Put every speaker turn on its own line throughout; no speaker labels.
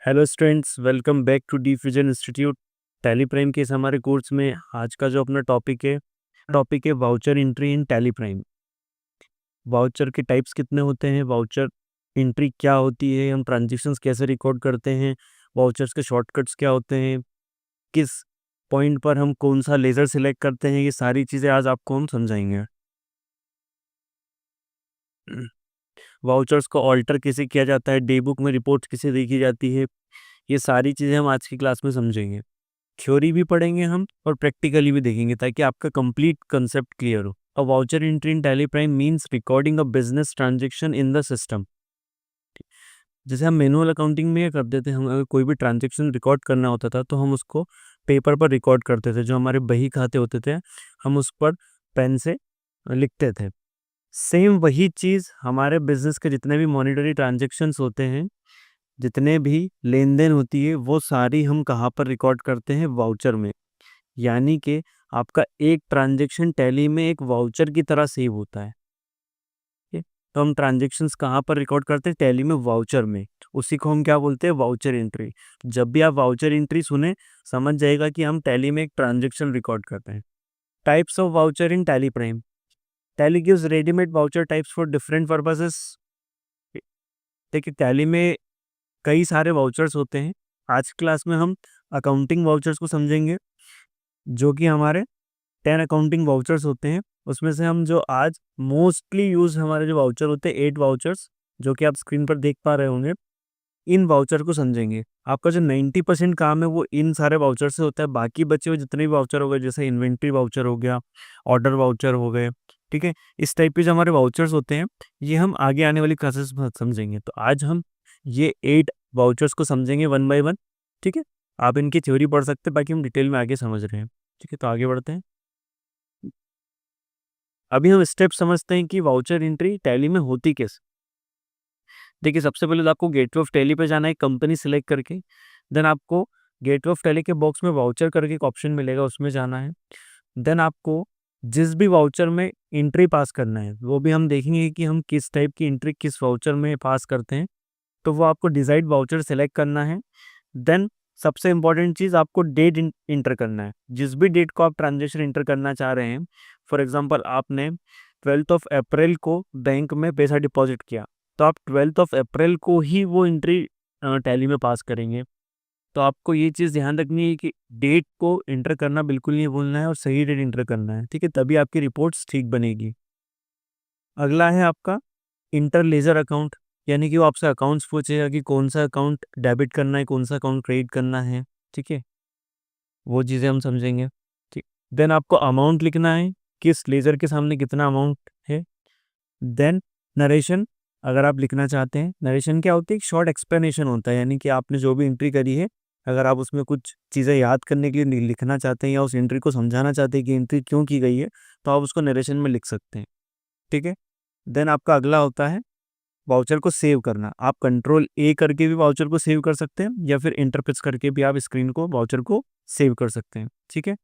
Hello students, welcome back to Deep Vision Institute. Tally Prime के इस हमारे course में आज का जो अपना टॉपिक है voucher entry in Tally prime. Voucher के टाइप्स कितने होते हैं, वाउचर एंट्री क्या होती है, हम ट्रांजेक्शन्स कैसे रिकॉर्ड करते हैं, वाउचर्स के शॉर्टकट्स क्या होते हैं, किस पॉइंट पर हम कौन सा लेज़र सिलेक्ट करते हैं, ये सारी चीज़ें आज आपको हम समझाएंगे। वाउचर्स को ऑल्टर कैसे किया जाता है, डे बुक में रिपोर्ट कैसे देखी जाती है, ये सारी चीज़ें हम आज की क्लास में समझेंगे। थ्योरी भी पढ़ेंगे हम और प्रैक्टिकली भी देखेंगे ताकि आपका कंप्लीट कंसेप्ट क्लियर हो। अ voucher entry in Tally prime means recording a business transaction in the system. जैसे हम मैनुअल अकाउंटिंग में करते थे, हम अगर कोई भी ट्रांजैक्शन रिकॉर्ड करना होता था तो हम उसको पेपर पर रिकॉर्ड करते थे। जो हमारे बही खाते होते थे हम उस पर पेन से लिखते थे। सेम वही चीज़ हमारे बिजनेस के जितने भी मॉनिटरी ट्रांजैक्शंस होते हैं, जितने भी लेन देन होती है, वो सारी हम कहाँ पर रिकॉर्ड करते हैं, वाउचर में। यानी कि आपका एक ट्रांजैक्शन टैली में एक वाउचर की तरह सेव होता है। ठीक है? तो हम ट्रांजैक्शंस कहाँ पर रिकॉर्ड करते हैं, टैली में, वाउचर में। उसी को हम क्या बोलते हैं, वाउचर एंट्री। जब भी आप वाउचर एंट्री सुने, समझ जाएगा कि हम टैली में एक ट्रांजैक्शन रिकॉर्ड करते हैं। Types of voucher in Tally prime. Tally gives readymade voucher types for different purposes. देखिए, टैली में कई सारे वाउचर्स होते हैं। आज की क्लास में हम अकाउंटिंग वाउचर्स को समझेंगे, जो कि हमारे 10 अकाउंटिंग वाउचर्स होते हैं। उसमें से हम जो आज मोस्टली यूज हमारे जो वाउचर होते हैं, 8 वाउचर्स, जो कि आप स्क्रीन पर देख पा रहे होंगे, इन वाउचर को समझेंगे। आपका जो 90% काम है वो इन सारे वाउचर से होता है। बाकी बचे हुए जितने भी वाउचर हो गए, जैसे इन्वेंट्री वाउचर हो गया, ऑर्डर वाउचर हो गए, ठीक है, इस टाइप के जो हमारे वाउचर्स होते हैं, ये हम आगे आने वाली क्लासेस में समझेंगे। तो आज हम ये 8 वाउचर्स को समझेंगे वन बाय वन। ठीक है, आप इनकी थ्योरी पढ़ सकते हैं, बाकी हम डिटेल में आगे समझ रहे हैं। ठीक है, तो आगे बढ़ते हैं। अभी हम स्टेप समझते हैं कि वाउचर एंट्री टैली में होती कैसे। देखिए, सबसे पहले तो आपको गेटवे ऑफ टैली पे जाना है, कंपनी सिलेक्ट करके। देन आपको गेटवे ऑफ टैली के बॉक्स में वाउचर करके एक ऑप्शन मिलेगा, उसमें जाना है। देन आपको जिस भी वाउचर में एंट्री पास करना है, वो भी हम देखेंगे कि हम किस टाइप की एंट्री किस वाउचर में पास करते हैं। तो वो आपको डिजाइड वाउचर सेलेक्ट करना है। देन सबसे इंपॉर्टेंट चीज़, आपको डेट इंटर करना है। जिस भी डेट को आप ट्रांजेक्शन इंटर करना चाह रहे हैं, फॉर एग्जांपल आपने 12 अप्रैल को बैंक में पैसा डिपॉजिट किया, तो आप 12 अप्रैल को ही वो एंट्री टैली में पास करेंगे। तो आपको ये चीज़ ध्यान रखनी है कि डेट को इंटर करना बिल्कुल नहीं भूलना है और सही डेट इंटर करना है। ठीक है, तभी आपकी रिपोर्ट्स ठीक बनेगी। अगला है आपका इंटर लेजर अकाउंट, यानी कि वो आपसे अकाउंट्स पूछेगा कि कौन सा अकाउंट डेबिट करना है, कौन सा अकाउंट क्रेडिट करना है। ठीक है, वो चीज़ें हम समझेंगे। ठीक, देन आपको अमाउंट लिखना है, किस लेजर के सामने कितना अमाउंट है। देन नरेशन, अगर आप लिखना चाहते हैं। नरेशन क्या होती है, एक शॉर्ट एक्सप्लेनेशन होता है, यानी कि आपने जो भी एंट्री करी है, अगर आप उसमें कुछ चीज़ें याद करने के लिए लिखना चाहते हैं या उस एंट्री को समझाना चाहते हैं कि एंट्री क्यों की गई है, तो आप उसको नरेशन में लिख सकते हैं। ठीक है, देन आपका अगला होता है वाउचर को सेव करना। आप कंट्रोल ए करके भी वाउचर को सेव कर सकते हैं, या फिर इंटरप्रेस करके भी आप स्क्रीन को वाउचर को सेव कर सकते हैं। ठीक है,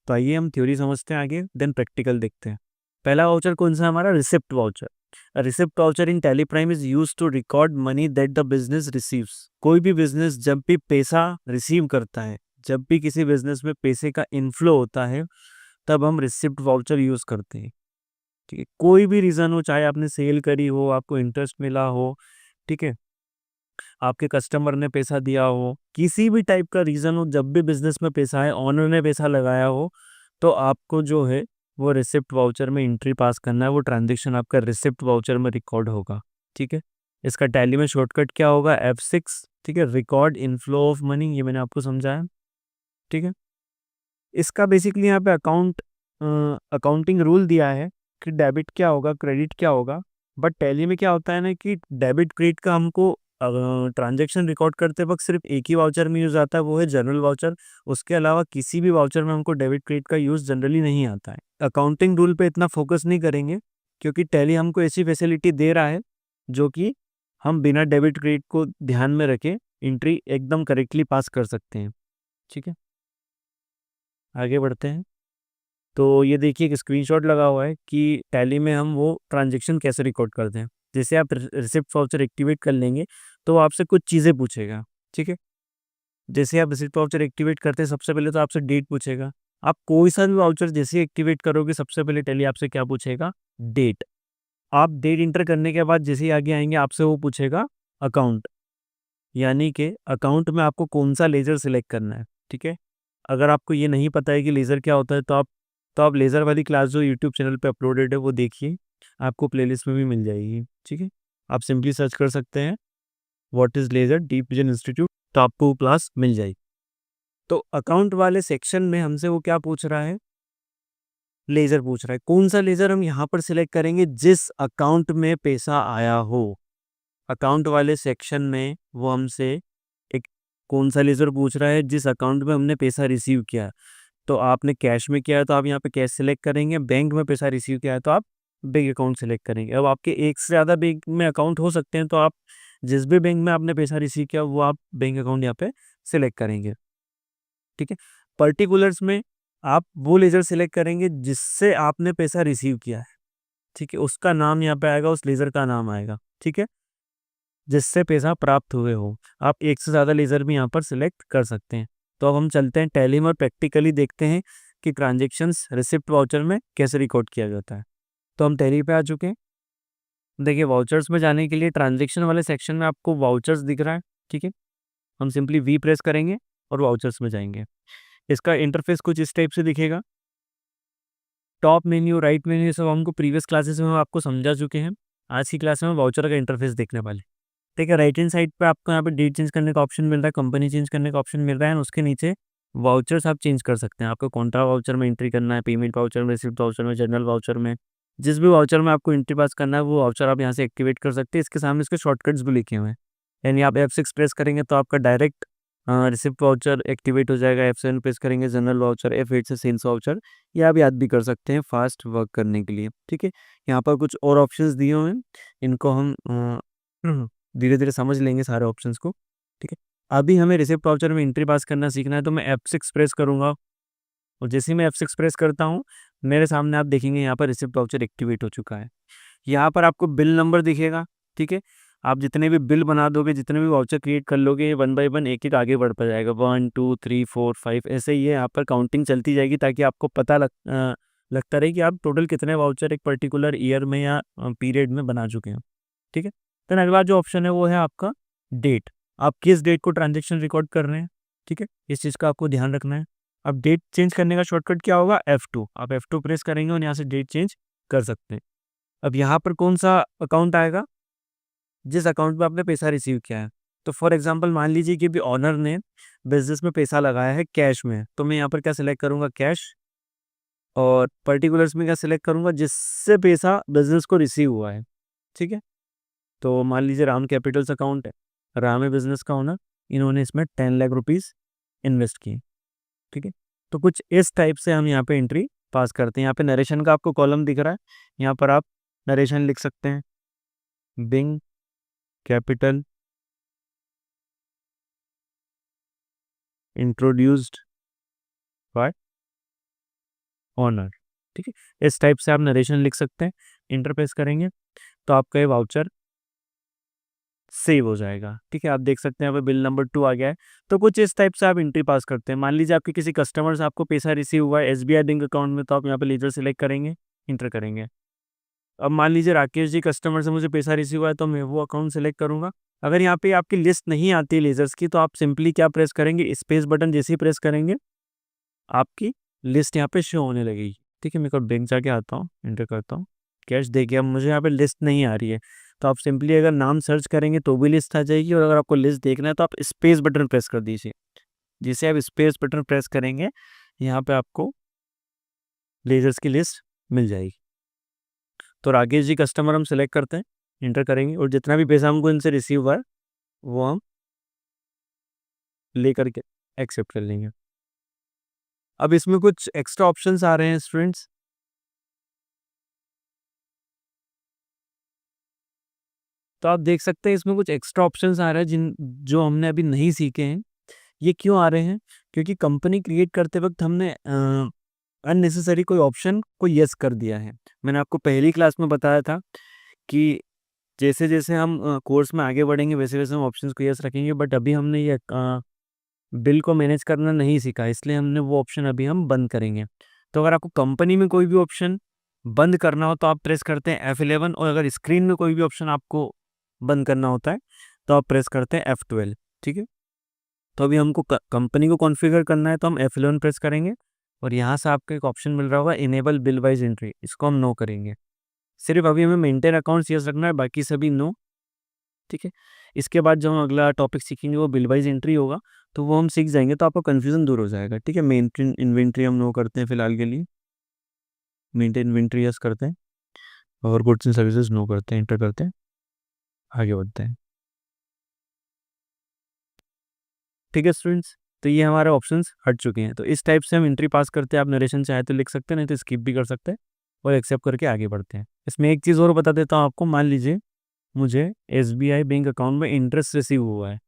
तो आइए हम थ्योरी समझते हैं आगे, देन प्रैक्टिकल देखते हैं। पहला वाउचर कौन सा है हमारा, receipt voucher. Receipt voucher in Tally Prime is used to record money that the business receives. कोई भी बिजनेस जब भी पैसा रिसीव करता है, जब भी किसी बिजनेस में पैसे का इनफ्लो होता है, तब हम रिसिप्ट वाउचर यूज करते हैं। ठीक है, कोई भी रीज़न हो, चाहे आपने सेल करी हो, आपको इंटरेस्ट मिला हो, ठीक है, आपके कस्टमर ने पैसा दिया हो, किसी भी टाइप का रीज़न हो, जब भी बिजनेस में पैसा है, ऑनर ने पैसा लगाया हो, तो आपको जो है वो रिसिप्ट वाउचर में एंट्री पास करना है। वो ट्रांजेक्शन आपका रिसिप्ट वाउचर में रिकॉर्ड होगा। ठीक है, इसका टैली में शॉर्टकट क्या होगा, F6। ठीक है, रिकॉर्ड इनफ्लो ऑफ मनी, ये मैंने आपको समझाया। ठीक है, इसका बेसिकली यहाँ पे अकाउंटिंग रूल दिया है कि डेबिट क्या होगा, क्रेडिट क्या होगा। बट टैली में क्या होता है ना कि डेबिट क्रेडिट का हमको ट्रांजैक्शन रिकॉर्ड करते वक्त सिर्फ एक ही वाउचर में यूज़ आता है, वो है जनरल वाउचर। उसके अलावा किसी भी वाउचर में हमको डेबिट क्रेडिट का यूज़ जनरली नहीं आता है। अकाउंटिंग रूल पे इतना फोकस नहीं करेंगे, क्योंकि टैली हमको ऐसी फैसिलिटी दे रहा है जो कि हम बिना डेबिट क्रेडिट को ध्यान में रखे एंट्री एकदम करेक्टली पास कर सकते हैं। ठीक है, आगे बढ़ते हैं। तो ये देखिए, एक स्क्रीनशॉट लगा हुआ है कि टैली में हम वो ट्रांजैक्शन कैसे रिकॉर्ड करते हैं। जैसे आप रिसिप्ट वाउचर एक्टिवेट कर लेंगे, तो वो आपसे कुछ चीज़ें पूछेगा। ठीक है, जैसे आप रिसिप्ट वाउचर एक्टिवेट करते हैं सबसे पहले तो आपसे डेट पूछेगा। आप कोई सा भी वाउचर जैसे ही एक्टिवेट करोगे सबसे पहले टैली आपसे क्या पूछेगा, डेट। आप डेट इंटर करने के बाद जैसे ही आगे आएंगे आपसे वो पूछेगा अकाउंट, यानी कि अकाउंट में आपको कौन सा लेजर सिलेक्ट करना है। ठीक है, अगर आपको ये नहीं पता है कि लेज़र क्या होता है तो आप लेज़र वाली क्लास जो यूट्यूब चैनल पे अपलोडेड है वो देखिए, आपको प्लेलिस्ट में भी मिल जाएगी। ठीक है, आप सिंपली सर्च कर सकते हैं what is laser deep Vision institute, तो आपको वो क्लास मिल जाएगी। तो अकाउंट वाले सेक्शन में हमसे वो क्या पूछ रहा है, लेज़र पूछ रहा है। कौन सा लेज़र हम यहाँ पर सिलेक्ट करेंगे, जिस अकाउंट में पैसा आया हो। अकाउंट वाले सेक्शन में वो हमसे एक कौन सा लेज़र पूछ रहा है, जिस अकाउंट में हमने पैसा रिसीव किया। तो आपने कैश में किया है तो आप यहाँ पे कैश सेलेक्ट करेंगे, बैंक में पैसा रिसीव किया है तो आप बैंक अकाउंट सेलेक्ट करेंगे। अब आपके एक से ज़्यादा बैंक में अकाउंट हो सकते हैं, तो आप जिस भी बैंक में आपने पैसा रिसीव किया वो आप बैंक अकाउंट यहाँ पे सेलेक्ट करेंगे। ठीक है, पर्टिकुलर्स में आप वो लेज़र सेलेक्ट करेंगे जिससे आपने पैसा रिसीव किया है। ठीक है, उसका नाम यहाँ पे आएगा, उस लेज़र का नाम आएगा। ठीक है, जिससे पैसा प्राप्त हुए हो। आप एक से ज़्यादा लेज़र भी यहाँ पर सिलेक्ट कर सकते हैं। तो अब हम चलते हैं टैली में और प्रैक्टिकली देखते हैं कि ट्रांजेक्शन्स रिसिप्ट वाउचर में कैसे रिकॉर्ड किया जाता है। तो हम टैली पे आ चुके हैं। देखिए, वाउचर्स में जाने के लिए ट्रांजेक्शन वाले सेक्शन में आपको वाउचर्स दिख रहा है। ठीक है, हम सिंपली वी प्रेस करेंगे और वाउचर्स में जाएंगे। इसका इंटरफेस कुछ इस टाइप से दिखेगा। टॉप मेन्यू, राइट मेन्यू, सब हमको प्रीवियस क्लासेस में हम आपको समझा चुके हैं। आज की क्लास में हम वाउचर का इंटरफेस देखने वाले। ठीक है, राइट हैंड साइड पे आपको यहाँ पे डेट चेंज करने का ऑप्शन मिल रहा है, कंपनी चेंज करने का ऑप्शन मिल रहा है, और उसके नीचे वाउचर्स आप चेंज कर सकते हैं। आपको कॉन्ट्रा वाउचर में एंट्री करना है, पेमेंट वाउचर में, रिसिप्ट वाउचर में, जनरल वाउचर में, जिस भी वाउचर में आपको एंट्री पास करना है वो वाउचर आप यहाँ से एक्टिवेट कर सकते हैं। इसके सामने इसके शॉर्टकट्स भी लिखे हुए हैं, यानी आप F6 प्रेस करेंगे तो आपका डायरेक्ट रिसिप्ट वाउचर एक्टिवेट हो जाएगा। F7 प्रेस करेंगे जनरल वाउचर, F8 से सेल्स वाउचर। ये आप याद भी कर सकते हैं फास्ट वर्क करने के लिए। ठीक है, यहाँ पर कुछ और ऑप्शंस दिए हुए हैं, इनको हम धीरे धीरे समझ लेंगे सारे ऑप्शंस को। ठीक है, अभी हमें रिसिप्ट वाउचर में एंट्री पास करना सीखना है, तो मैं F6 प्रेस करूंगा, और जैसे ही मैं F6 प्रेस करता हूँ मेरे सामने आप देखेंगे यहाँ पर रिसिप्ट वाउचर एक्टिवेट हो चुका है। यहाँ पर आपको बिल नंबर दिखेगा। ठीक है, आप जितने भी बिल बना दोगे, जितने भी वाउचर क्रिएट कर लोगे, ये 1 बाय 1 एक एक आगे बढ़ता जाएगा। 1 2 3 4 5 ऐसे ही है, यहाँ पर काउंटिंग चलती जाएगी ताकि आपको पता लगता रहे कि आप टोटल कितने वाउचर एक पर्टिकुलर ईयर में या पीरियड में बना चुके हैं। ठीक है, देन अगला जो ऑप्शन है वो है आपका डेट। आप किस डेट को ट्रांजेक्शन रिकॉर्ड कर रहे हैं। ठीक है, इस चीज़ का आपको ध्यान रखना है। अब डेट चेंज करने का शॉर्टकट क्या होगा, F2। आप F2 प्रेस करेंगे और यहाँ से डेट चेंज कर सकते हैं। अब यहाँ पर कौन सा अकाउंट आएगा, जिस अकाउंट में आपने पैसा रिसीव किया है। तो फॉर एग्जांपल मान लीजिए कि भी ऑनर ने बिजनेस में पैसा लगाया है कैश में, तो मैं यहाँ पर क्या सिलेक्ट करूँगा, कैश, और पर्टिकुलर्स में क्या सिलेक्ट करूँगा, जिससे पैसा बिजनेस को रिसीव हुआ है। ठीक है, तो मान लीजिए राम कैपिटल्स अकाउंट है, राम है बिजनेस का ओनर, इन्होंने इसमें 10 लाख रुपीज़ इन्वेस्ट किए। ठीक है, तो कुछ इस टाइप से हम यहाँ पे एंट्री पास करते हैं। यहाँ पे नरेशन का आपको कॉलम दिख रहा है, यहाँ पर आप नरेशन लिख सकते हैं, being capital introduced by owner. ठीक है, इस टाइप से आप नरेशन लिख सकते हैं। इंटरप्रेस करेंगे तो आपका ये वाउचर सेव हो जाएगा। ठीक है, आप देख सकते हैं यहाँ पे बिल नंबर 2 आ गया है। तो कुछ इस टाइप से आप एंट्री पास करते हैं। मान लीजिए आपके किसी कस्टमर से आपको पैसा रिसीव हुआ है SBI बैंक अकाउंट में, तो आप यहाँ पे लेजर सेलेक्ट करेंगे, इंटर करेंगे। अब मान लीजिए राकेश जी कस्टमर से मुझे पैसा रिसीव हुआ है, तो मैं वो अकाउंट सेलेक्ट करूंगा। अगर यहाँ पे आपकी लिस्ट नहीं आती है लेजर्स की, तो आप सिंपली क्या प्रेस करेंगे, स्पेस बटन जैसे ही प्रेस करेंगे आपकी लिस्ट यहाँ पे शो होने लगेगी। ठीक है, मैं एक बैंक जाके आता हूँ, इंटर करता हूँ, कैश देखिए अब मुझे यहाँ पे लिस्ट नहीं आ रही है। तो आप सिंपली अगर नाम सर्च करेंगे तो भी लिस्ट आ जाएगी, और अगर आपको लिस्ट देखना है तो आप स्पेस बटन प्रेस कर दीजिए। जिसे आप स्पेस बटन प्रेस करेंगे यहाँ पे आपको लेजर्स की लिस्ट मिल जाएगी। तो राकेश जी कस्टमर हम सेलेक्ट करते हैं, इंटर करेंगे, और जितना भी पैसा हमको इनसे रिसीव हुआ है वो हम ले करके एक्सेप्ट कर लेंगे। अब इसमें कुछ एक्स्ट्रा ऑप्शंस आ रहे हैं स्टूडेंट्स। तो आप देख सकते हैं इसमें कुछ एक्स्ट्रा ऑप्शंस आ रहे हैं जो हमने अभी नहीं सीखे हैं। ये क्यों आ रहे हैं, क्योंकि कंपनी क्रिएट करते वक्त हमने अननेसेसरी कोई ऑप्शन को यस कर दिया है। मैंने आपको पहली क्लास में बताया था कि जैसे जैसे हम कोर्स में आगे बढ़ेंगे वैसे वैसे हम ऑप्शंस को यस रखेंगे, बट अभी हमने ये बिल को मैनेज करना नहीं सीखा, इसलिए हमने वो ऑप्शन अभी हम बंद करेंगे। तो अगर आपको कंपनी में कोई भी ऑप्शन बंद करना हो तो आप प्रेस करते हैं F11, और अगर स्क्रीन में कोई भी ऑप्शन आपको बंद करना होता है तो आप प्रेस करते हैं F12। ठीक है, तो अभी हमको कंपनी को कॉन्फ़िगर करना है तो हम F11 प्रेस करेंगे, और यहाँ से आपको एक ऑप्शन मिल रहा होगा इनेबल बिल वाइज एंट्री, इसको हम नो करेंगे। सिर्फ अभी हमें मेंटेन अकाउंट्स यस रखना है, बाकी सभी नो। ठीक है, इसके बाद जो हम अगला टॉपिक सीखेंगे वो बिल वाइज एंट्री होगा, तो वो हम सीख जाएंगे तो आपका कन्फ्यूजन दूर हो जाएगा। ठीक है, मेंटेन इन्वेंट्री हम नो करते हैं फिलहाल के लिए, मेंटेन इन्वेंट्री यस करते हैं, और गुड्स एंड सर्विसेज नो करते हैं, एंटर करते हैं, आगे बढ़ते हैं। ठीक है स्टूडेंट्स, तो ये हमारे ऑप्शंस हट चुके हैं। तो इस टाइप से हम एंट्री पास करते हैं। आप नरेशन चाहे तो लिख सकते हैं, नहीं तो स्किप भी कर सकते हैं, और एक्सेप्ट करके आगे बढ़ते हैं। इसमें एक चीज़ और बता देता हूँ आपको, मान लीजिए मुझे SBI बैंक अकाउंट में इंटरेस्ट रिसीव हुआ है।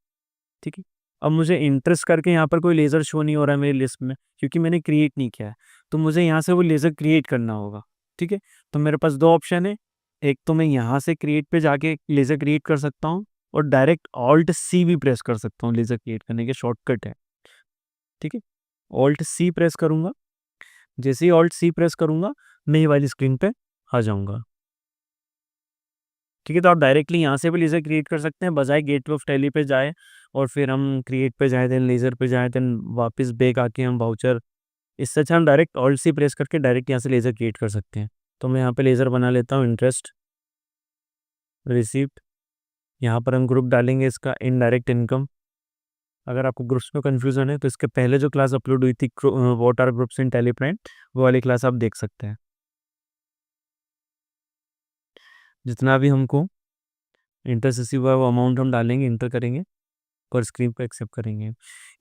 ठीक है, अब मुझे इंटरेस्ट करके यहाँ पर कोई लेज़र शो नहीं हो रहा है मेरी लिस्ट में, क्योंकि मैंने क्रिएट नहीं किया है, तो मुझे यहाँ से वो लेज़र क्रिएट करना होगा। ठीक है, तो मेरे पास दो ऑप्शन है, एक तो मैं यहाँ से क्रिएट पे जाके लेज़र क्रिएट कर सकता हूँ, और डायरेक्ट Alt+C भी प्रेस कर सकता हूँ, लेज़र क्रिएट करने के शॉर्टकट है। ठीक है, Alt+C प्रेस करूँगा, जैसे ही Alt+C प्रेस करूँगा मैं ये वाली स्क्रीन पे आ जाऊँगा। ठीक है, तो आप डायरेक्टली यहाँ से भी लेज़र क्रिएट कर सकते हैं, बजाय गेटवे ऑफ टैली पे जाए और फिर हम क्रिएट पे जाए, देन लेज़र पे जाए, देन वापस बैक आके हम वाउचर, इससे अच्छा हम डायरेक्ट Alt+C प्रेस करके डायरेक्ट यहाँ से लेज़र क्रिएट कर सकते हैं। तो मैं यहाँ पे लेज़र बना लेता हूँ, इंटरेस्ट रिसीप्ट, यहाँ पर हम ग्रुप डालेंगे इसका इनडायरेक्ट इनकम। अगर आपको ग्रुप्स में कन्फ्यूजन है तो इसके पहले जो क्लास अपलोड हुई थी what are groups in Tally Prime, वो वाली क्लास आप देख सकते हैं। जितना भी हमको इंटरेस्ट रिसीव हुआ वो अमाउंट हम डालेंगे, इंटर करेंगे, और स्क्रीन पर एक्सेप्ट करेंगे।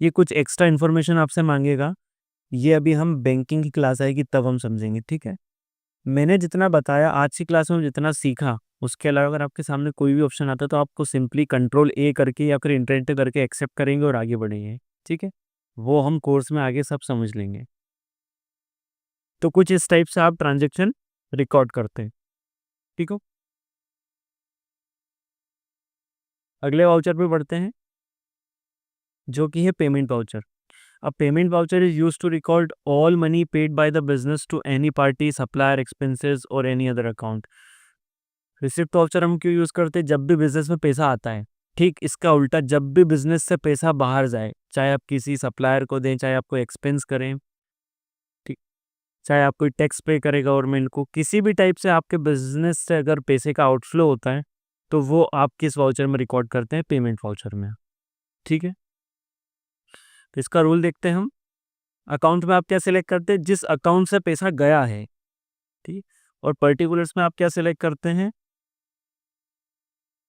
ये कुछ एक्स्ट्रा इन्फॉर्मेशन आपसे मांगेगा, ये अभी हम बैंकिंग की क्लास आएगी तब हम समझेंगे। ठीक है, मैंने जितना बताया आज की क्लास में, जितना सीखा, उसके अलावा अगर आपके सामने कोई भी ऑप्शन आता है तो आपको सिंपली Ctrl+A करके या फिर इंटर करके एक्सेप्ट करेंगे और आगे बढ़ेंगे। ठीक है, वो हम कोर्स में आगे सब समझ लेंगे। तो कुछ इस टाइप से आप ट्रांजेक्शन रिकॉर्ड करते हैं। ठीक हो, अगले वाउचर पे बढ़ते हैं, जो कि है पेमेंट वाउचर। अब payment voucher is use to record all money paid by the business to any party, supplier, expenses और any other account. Receipt voucher हम क्यों यूज करते हैं? जब भी बिजनेस में पैसा आता है, ठीक इसका उल्टा, जब भी बिजनेस से पैसा बाहर जाए, चाहे आप किसी सप्लायर को दें, चाहे आप कोई एक्सपेंस करें, ठीक, चाहे आप कोई टैक्स पे करें गवर्नमेंट को, किसी भी टाइप से आपके बिजनेस से अगर पैसे का आउटफ्लो होता है तो वो आप किस वाउचर में रिकॉर्ड करते हैं? पेमेंट वाउचर में। ठीक है, तो इसका रूल देखते हैं हम। अकाउंट में आप क्या सिलेक्ट करते हैं? जिस अकाउंट से पैसा गया है। ठीक, और पर्टिकुलर्स में आप क्या सिलेक्ट करते हैं?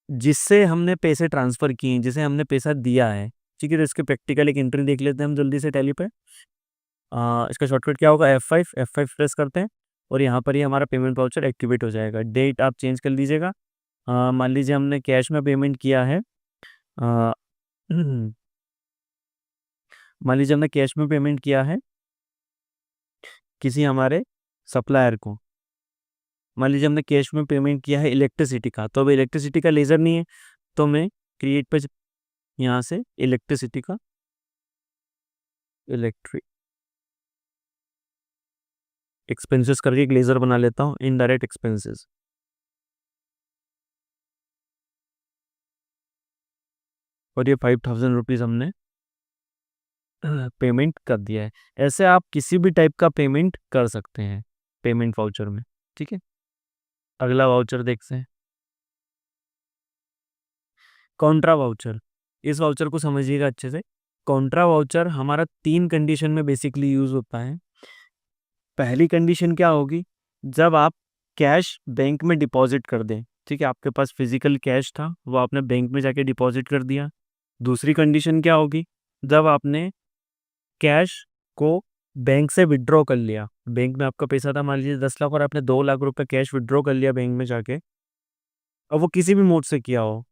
जिससे हमने पैसे ट्रांसफ़र किए हैं, जिसे हमने पैसा दिया है। ठीक है, तो इसके प्रैक्टिकल एक एंट्री देख लेते हैं हम जल्दी से टैली पे। इसका शॉर्टकट क्या होगा? F5 प्रेस करते हैं, और यहाँ पर ही हमारा पेमेंट वाउचर एक्टिवेट हो जाएगा। डेट आप चेंज कर लीजिएगा। मान लीजिए हमने कैश में पेमेंट किया है, अ, मान लीजिए हमने कैश में पेमेंट किया है किसी हमारे सप्लायर को। मान लीजिए हमने कैश में पेमेंट किया है इलेक्ट्रिसिटी का, तो अब इलेक्ट्रिसिटी का लेज़र नहीं है, तो मैं क्रिएट पे यहाँ से इलेक्ट्रिसिटी का इलेक्ट्रिक एक्सपेंसेस करके एक लेज़र बना लेता हूँ, इनडायरेक्ट एक्सपेंसेस, और ये 5000 रुपीज़ हमने पेमेंट कर दिया है। ऐसे आप किसी भी टाइप का पेमेंट कर सकते हैं पेमेंट वाउचर में। ठीक है, अगला वाउचर देखते हैं, कॉन्ट्रा वाउचर। इस वाउचर को समझिएगा अच्छे से। कॉन्ट्रा वाउचर हमारा 3 कंडीशन में बेसिकली यूज़ होता है। पहली कंडीशन क्या होगी? जब आप कैश बैंक में डिपॉजिट कर दें। ठीक है, आपके पास फिजिकल कैश था, वो आपने बैंक में जाके डिपॉजिट कर दिया। दूसरी कंडीशन क्या होगी? जब आपने कैश को बैंक से विड्रॉ कर लिया। बैंक में आपका पैसा था मान लीजिए 10 लाख, और आपने 2 लाख रुपए कैश विड्रॉ कर लिया बैंक में जाके, और वो किसी भी मोड से किया हो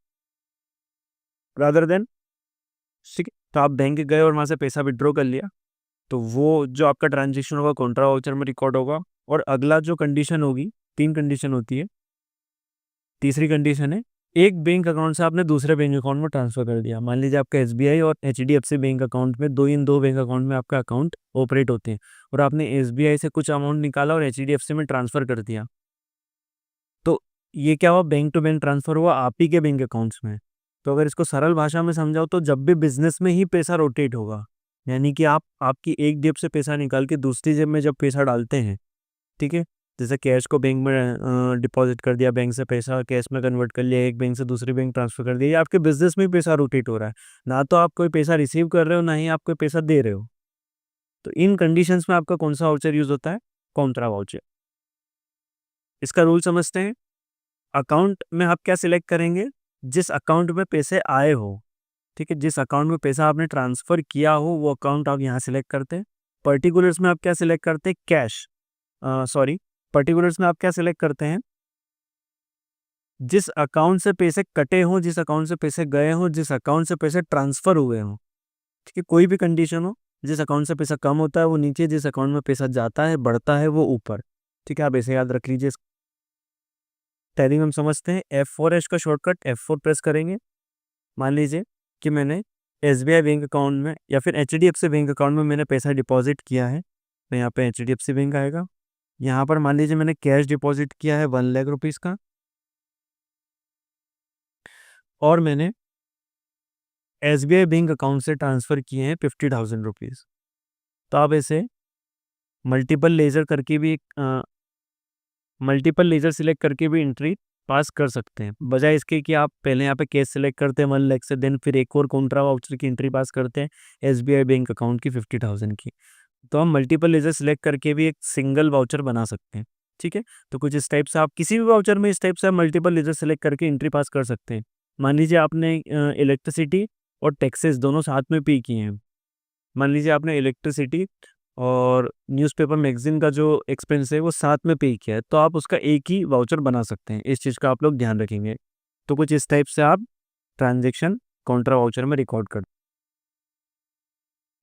रादर देन, ठीक है, तो आप बैंक गए और वहाँ से पैसा विड्रॉ कर लिया, तो वो जो आपका ट्रांजेक्शन होगा कॉन्ट्रा वाउचर में रिकॉर्ड होगा। और अगला जो कंडीशन होगी, 3 कंडीशन होती है। तीसरी कंडीशन है एक बैंक अकाउंट से आपने दूसरे बैंक अकाउंट में ट्रांसफर कर दिया। मान लीजिए आपका एसबीआई और एचडीएफसी बैंक अकाउंट में इन दो बैंक अकाउंट में आपका अकाउंट ऑपरेट होते हैं, और आपने एसबीआई से कुछ अमाउंट निकाला और एचडीएफसी में ट्रांसफर कर दिया। तो ये क्या हुआ, बैंक टू बैंक ट्रांसफर हुआ आप ही के बैंक अकाउंट्स में। तो अगर इसको सरल भाषा में समझाओ तो जब भी बिजनेस में ही पैसा रोटेट होगा, यानी कि आप आपकी एक जेब से पैसा निकाल के दूसरी जेब में जब पैसा डालते हैं, ठीक है, जैसे कैश को बैंक में डिपॉजिट कर दिया, बैंक से पैसा कैश में कन्वर्ट कर लिया, एक बैंक से दूसरी बैंक ट्रांसफर कर दिया, ये आपके बिजनेस में ही पैसा रोटेट हो रहा है। ना तो आप कोई पैसा रिसीव कर रहे हो, ना ही आप कोई पैसा दे रहे हो। तो इन कंडीशंस में आपका कौन सा वाउचर यूज होता है? Contra voucher. इसका रूल समझते हैं। अकाउंट में आप क्या सिलेक्ट करेंगे? जिस अकाउंट में पैसे आए हो, ठीक है, जिस अकाउंट में पैसा आपने ट्रांसफर किया हो वो अकाउंट आप यहाँ सिलेक्ट करते हैं। पर्टिकुलर्स में आप क्या सिलेक्ट करते हैं? कैश, सॉरी, पर्टिकुलर्स में आप क्या सिलेक्ट करते हैं? जिस अकाउंट से पैसे कटे हों, जिस अकाउंट से पैसे गए हों, जिस अकाउंट से पैसे ट्रांसफर हुए हों, ठीक है, कोई भी कंडीशन हो, जिस अकाउंट से पैसा कम होता है वो नीचे, जिस अकाउंट में पैसा जाता है बढ़ता है वो ऊपर। ठीक है, आप ऐसे याद रख लीजिए। टैली में हम समझते हैं F4 का शॉर्टकट F4 प्रेस करेंगे। मान लीजिए कि मैंने एसबीआई बैंक अकाउंट में या फिर एचडीएफसी बैंक अकाउंट में मैंने पैसा डिपॉजिट किया है, तो यहाँ पे एचडीएफसी बैंक आएगा। यहाँ पर मान लीजिए मैंने कैश डिपॉजिट किया है 1 लाख रुपीज़ का, और मैंने एसबीआई बैंक अकाउंट से ट्रांसफ़र किए हैं 50,000 रुपीज़। तो आप ऐसे मल्टीपल लेज़र करके भी मल्टीपल लेज़र सिलेक्ट करके भी एंट्री पास कर सकते हैं, बजाय इसके कि आप पहले यहाँ पे कैश सिलेक्ट करते हैं 1 लाख से, देन फिर एक और कॉन्ट्रा वाउचर की एंट्री पास करते हैं एसबीआई बैंक अकाउंट की 50,000 की। तो हम मल्टीपल लेज़र सिलेक्ट करके भी एक सिंगल वाउचर बना सकते हैं। ठीक है, तो कुछ इस टाइप से आप किसी भी वाउचर में इस टाइप से आप मल्टीपल लेज़र सेलेक्ट करके एंट्री पास कर सकते हैं। मान लीजिए आपने इलेक्ट्रिसिटी और टैक्सेस दोनों साथ में पे किए हैं। मान लीजिए आपने इलेक्ट्रिसिटी और न्यूज़पेपर मैगज़ीन का जो एक्सपेंस है वो साथ में पे किया है, तो आप उसका एक ही वाउचर बना सकते हैं। इस चीज़ का आप लोग ध्यान रखेंगे। तो कुछ इस टाइप से आप ट्रांज़ैक्शन कॉन्ट्रा वाउचर में रिकॉर्ड कर।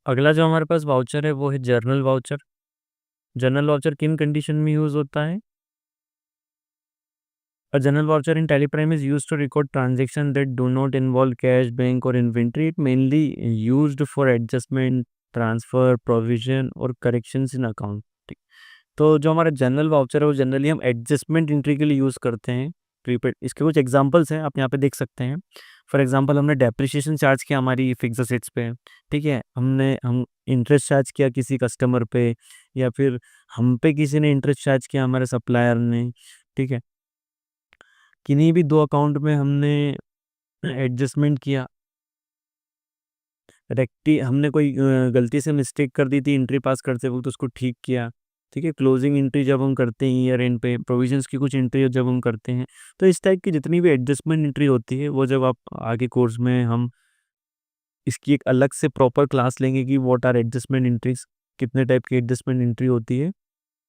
अगला जो हमारे पास वाउचर है वो है जर्नल वाउचर। जर्नल वाउचर किन कंडीशन में यूज़ होता है? A general voucher in Teleprime is used to record transactions that do not involve cash, bank or inventory. It mainly used for adjustment, transfer, provision और corrections in account. ठीक, तो जो हमारा general voucher है वो generally हम adjustment entry के लिए यूज़ करते हैं प्रीपेड। इसके कुछ एग्जांपल्स हैं, आप यहाँ पे देख सकते हैं। फॉर एग्जांपल हमने डेप्रिसिएशन चार्ज किया हमारी फिक्स असेट्स पे, ठीक है, हम इंटरेस्ट चार्ज किया किसी कस्टमर पे, या फिर हम पे किसी ने इंटरेस्ट चार्ज किया हमारे सप्लायर ने, ठीक है, किन्हीं भी दो अकाउंट में हमने एडजस्टमेंट किया, हमने कोई गलती से मिस्टेक कर दी थी एंट्री पास करते वक्त, उसको ठीक किया। ठीक है, क्लोजिंग एंट्री जब हम करते हैं ईयर एंड पे, प्रोविजंस की कुछ एंट्री जब हम करते हैं, तो इस टाइप की जितनी भी एडजस्टमेंट एंट्री होती है वो जब आप आगे कोर्स में हम इसकी एक अलग से प्रॉपर क्लास लेंगे कि व्हाट आर एडजस्टमेंट एंट्रीज, कितने टाइप की एडजस्टमेंट एंट्री होती है,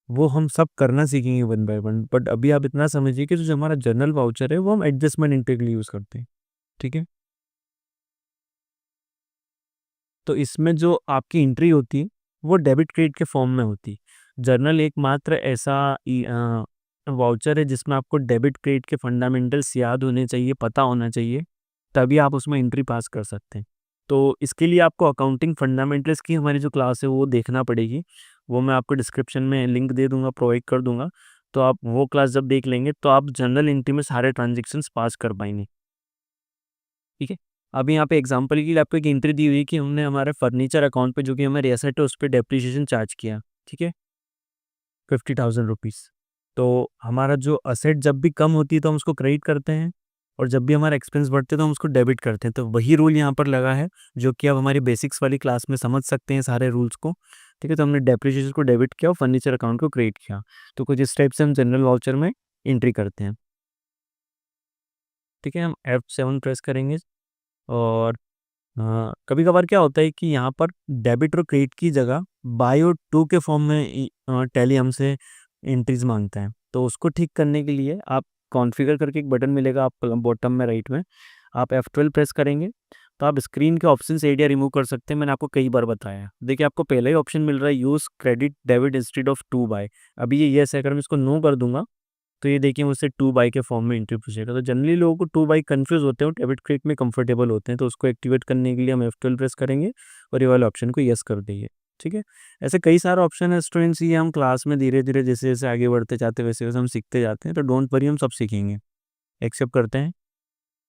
वो हम सब करना सीखेंगे वन बाय वन। बट अभी आप इतना समझिए कि जो हमारा जनरल वाउचर है वो हम एडजस्टमेंट एंट्री के लिए यूज़ करते हैं। ठीक है, तो इसमें जो आपकी एंट्री होती है वो डेबिट क्रेडिट के फॉर्म में होती है। जर्नल एकमात्र ऐसा वाउचर है जिसमें आपको डेबिट क्रेडिट के फंडामेंटल्स याद होने चाहिए, पता होना चाहिए, तभी आप उसमें एंट्री पास कर सकते हैं। तो इसके लिए आपको अकाउंटिंग फंडामेंटल्स की हमारी जो क्लास है वो देखना पड़ेगी। वो मैं आपको डिस्क्रिप्शन में लिंक दे दूंगा, प्रोवाइड कर दूंगा। तो आप वो क्लास जब देख लेंगे तो आप जनरल एंट्री में सारे ट्रांजेक्शन्स पास कर पाएंगे। ठीक है, अभी यहाँ पे एग्जांपल के लिए आपको एक एंट्री दी हुई है कि हमने हमारे फर्नीचर अकाउंट पे जो कि हमारे एसेट है उस पर डेप्रिसिएशन चार्ज किया, ठीक है, 50,000 रुपीज़। तो हमारा जो असेट जब भी कम होती है तो हम उसको क्रेडिट करते हैं, और जब भी हमारा एक्सपेंस बढ़ते हैं तो हम उसको डेबिट करते हैं। तो वही रूल यहाँ पर लगा है जो कि आप हमारी बेसिक्स वाली क्लास में समझ सकते हैं सारे रूल्स को। ठीक है, तो हमने डेप्रिसिएशन को डेबिट किया और फर्नीचर अकाउंट को क्रेडिट किया। तो कुछ इस टाइप से हम जनरल वाउचर में एंट्री करते हैं। ठीक है, हम F7 प्रेस करेंगे, और कभी कभार क्या होता है कि यहाँ पर डेबिट और क्रेडिट की जगह बाय और टू के फॉर्म में टैली हमसे एंट्रीज मांगता है। तो उसको ठीक करने के लिए आप कॉन्फ़िगर करके एक बटन मिलेगा आप बॉटम में राइट में, आप F12 प्रेस करेंगे तो आप स्क्रीन के ऑप्शन से एरिया रिमूव कर सकते हैं। मैंने आपको कई बार बताया है। देखिए, आपको पहला ही ऑप्शन मिल रहा है use credit debit instead of to by. अभी ये येस है, अगर मैं इसको नो कर दूंगा तो ये देखिए मुझसे 2 बाई के फॉर्म में एंट्री पूछेगा। तो जनरली लोगों को 2 बाई कंफ्यूज होते हैं और डेबिट क्रेडिट में कंफर्टेबल होते हैं, तो उसको एक्टिवेट करने के लिए हम F12 प्रेस करेंगे और ये वाले ऑप्शन को यस कर देंगे। ठीक है, ऐसे कई सारे ऑप्शन है स्टूडेंट्स, ये हम क्लास में धीरे धीरे जैसे जैसे आगे बढ़ते जाते वैसे वैसे हम सीखते जाते हैं, तो डोंट वरी, हम सब सीखेंगे। एक्सेप्ट करते हैं,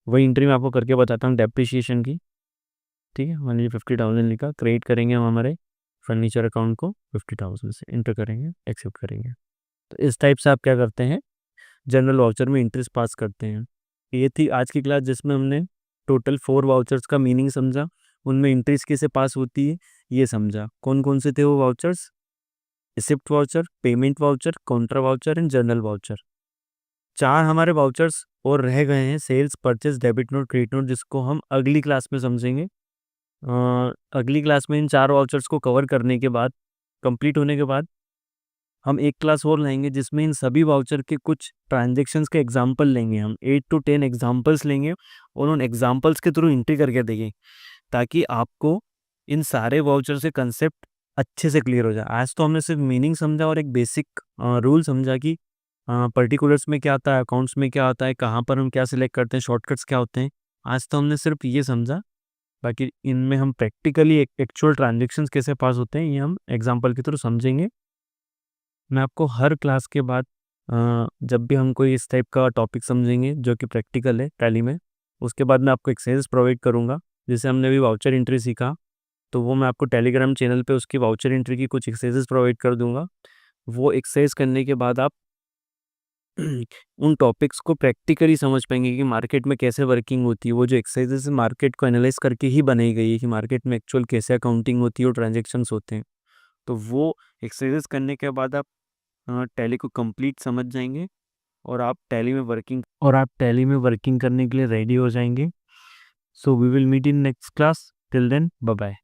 वही एंट्री मैं आपको करके बताता हूँ डेप्रिसिएशन की। ठीक है, मान लीजिए 50,000 लिखा, क्रिएट करेंगे हम हमारे फर्नीचर अकाउंट को 50,000 से इंटर करेंगे, एक्सेप्ट करेंगे। तो इस टाइप से आप क्या करते हैं, जनरल वाउचर में इंटरेस्ट पास करते हैं। ये थी आज की क्लास जिसमें हमने टोटल 4 वाउचर्स का मीनिंग समझा, उनमें इंटरेस्ट कैसे पास होती है ये समझा। कौन कौन से थे वो vouchers, receipt voucher, payment voucher, counter voucher and journal voucher. 4 हमारे वाउचर्स और रह गए हैं, sales, purchase, debit note, credit note, जिसको हम अगली क्लास में समझेंगे। अगली क्लास में इन 4 वाउचर्स को कवर करने के बाद, कंप्लीट होने के बाद, हम एक क्लास और लेंगे जिसमें इन सभी वाउचर के कुछ ट्रांजेक्शन्स के एग्जाम्पल लेंगे। हम 8 to 10 एग्जाम्पल्स लेंगे और उन एग्जाम्पल्स के थ्रू एंट्री करके देंगे, ताकि आपको इन सारे वाउचर से कंसेप्ट अच्छे से क्लियर हो जाए। आज तो हमने सिर्फ मीनिंग समझा और एक बेसिक रूल समझा कि पर्टिकुलर्स में क्या आता है, अकाउंट्स में क्या आता है, कहाँ पर हम क्या सिलेक्ट करते हैं, शॉर्टकट्स क्या होते हैं। आज तो हमने सिर्फ ये समझा, बाकी इनमें हम प्रैक्टिकली एक्चुअल ट्रांजेक्शन्स कैसे पास होते हैं ये हम एग्जाम्पल के थ्रू समझेंगे। मैं आपको हर क्लास के बाद जब भी हम कोई इस टाइप का टॉपिक समझेंगे जो कि प्रैक्टिकल है टैली में, उसके बाद मैं आपको एक्सरसाइज प्रोवाइड करूँगा। जैसे हमने भी वाउचर एंट्री सीखा, तो वो मैं आपको टेलीग्राम चैनल पे उसकी वाउचर एंट्री की कुछ एक्सरसाइजेस प्रोवाइड कर दूंगा। वो एक्सरसाइज करने के बाद आप उन टॉपिक्स को प्रैक्टिकली समझ पाएंगे कि मार्केट में कैसे वर्किंग होती है। वो जो एक्सरसाइजेस मार्केट को एनालाइज करके ही बनाई गई है कि मार्केट में एक्चुअल कैसे अकाउंटिंग होती है और ट्रांजेक्शन्स होते हैं। तो वो एक्सरसाइजेस करने के बाद आप टैली को कंप्लीट समझ जाएंगे और आप टैली में वर्किंग करने के लिए रेडी हो जाएंगे। So we will meet in next class, till then bye bye.